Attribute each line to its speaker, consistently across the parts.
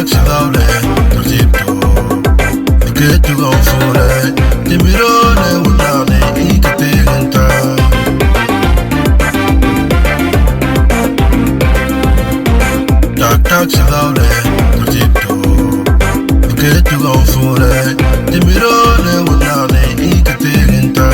Speaker 1: SHABLE, tortito, che tu gonfole, Timiro ne unale I che te lenta. SHABLE, tortito, che tu gonfole, Timiro ne unale I che te lenta.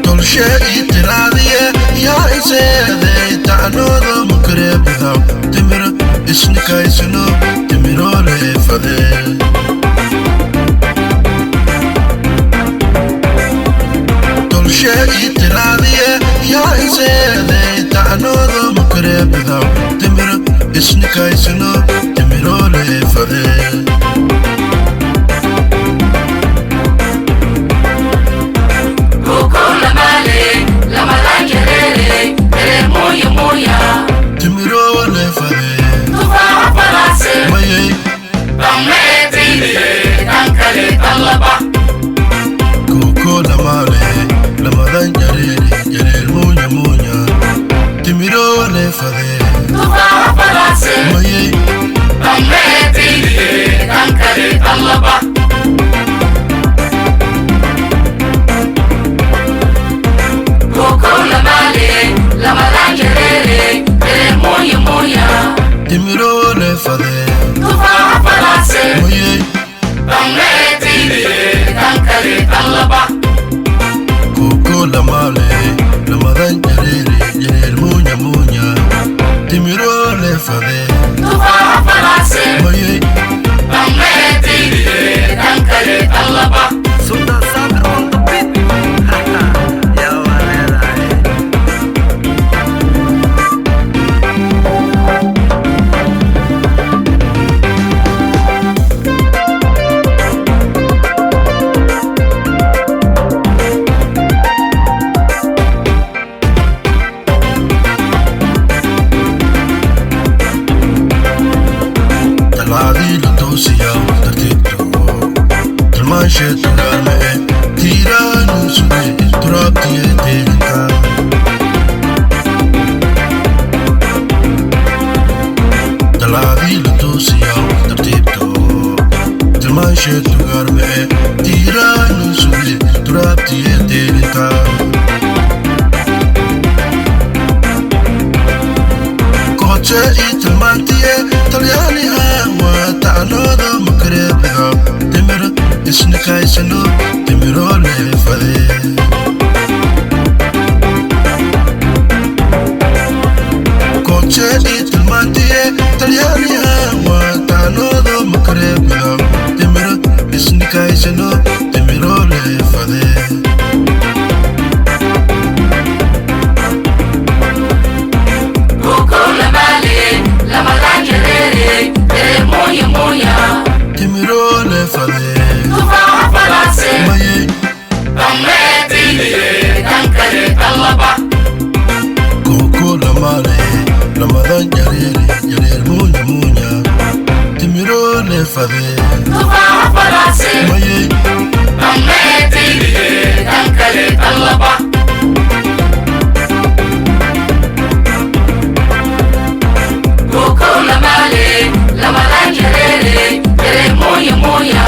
Speaker 1: Tolshe itiradie, ya isede, ta'anodo mukrebida, Timiro isnika isno, Timiro le fade. Tolshe itiradie, ya isede, ta'anodo mukrebida, Timiro isnika isno, Timiro le fade. Timiro le fade,
Speaker 2: tufa farase,
Speaker 1: maye,
Speaker 2: bamme tiri, dankale talaba.
Speaker 1: koko la male, la madan jarere munya munya. Timiro le fade,
Speaker 2: Tufa farase,
Speaker 1: maye,
Speaker 2: bamme tiri, dankale talaba. Koko la male, la malangerere, moya moya.
Speaker 1: Timiro le fade,
Speaker 2: Tufa farase,
Speaker 1: maye,
Speaker 2: bamme tiri, dankale talaba.
Speaker 1: koko la male, la madan jarere munya munya. Timiro le fade,
Speaker 2: Tufa farase,
Speaker 1: maye,
Speaker 2: bamme tiri, dankale talaba.
Speaker 3: Sultan Sabir on the beat. Ya walelahi.
Speaker 1: taladi lo tosiya, tartito, talmanshe tugalme, tiranu sude, turabtiye telinka. Taladi lo tosiya, tartito, talmanshe tugalme, tiranu sude, turabtiye telinka. Koche italmantiye, talyani hawa, ta'anodo mukrebida, Timiro isnika isno, Timiro le fade. Koche italmantiye, talyani hawa, ta'anodo mukrebida, Timiro isnika isno, Timiro le fade.
Speaker 2: Koko la male, la malangerere, moya moya.
Speaker 1: Timiro le fade,
Speaker 2: Tufa farase,
Speaker 1: maye,
Speaker 2: bamme tiri, dankale talaba.
Speaker 1: koko la male, la madan jarere munya munya. Timiro le fade,
Speaker 2: Tufa farase,
Speaker 1: maye,
Speaker 2: bamme tiri, dankale talaba. Koko la male, la malangerere, moya moya.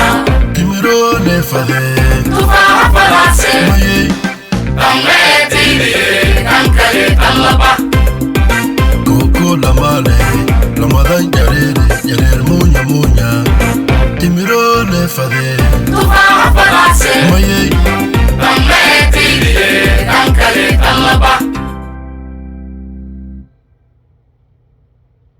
Speaker 1: Timiro le fade,
Speaker 2: Tufa farase,
Speaker 1: maye,
Speaker 2: bamme tiri, dankale talaba.
Speaker 1: koko la male, la madan jarere munya munya. Timiro le fade,
Speaker 2: Tufa farase,
Speaker 1: maye,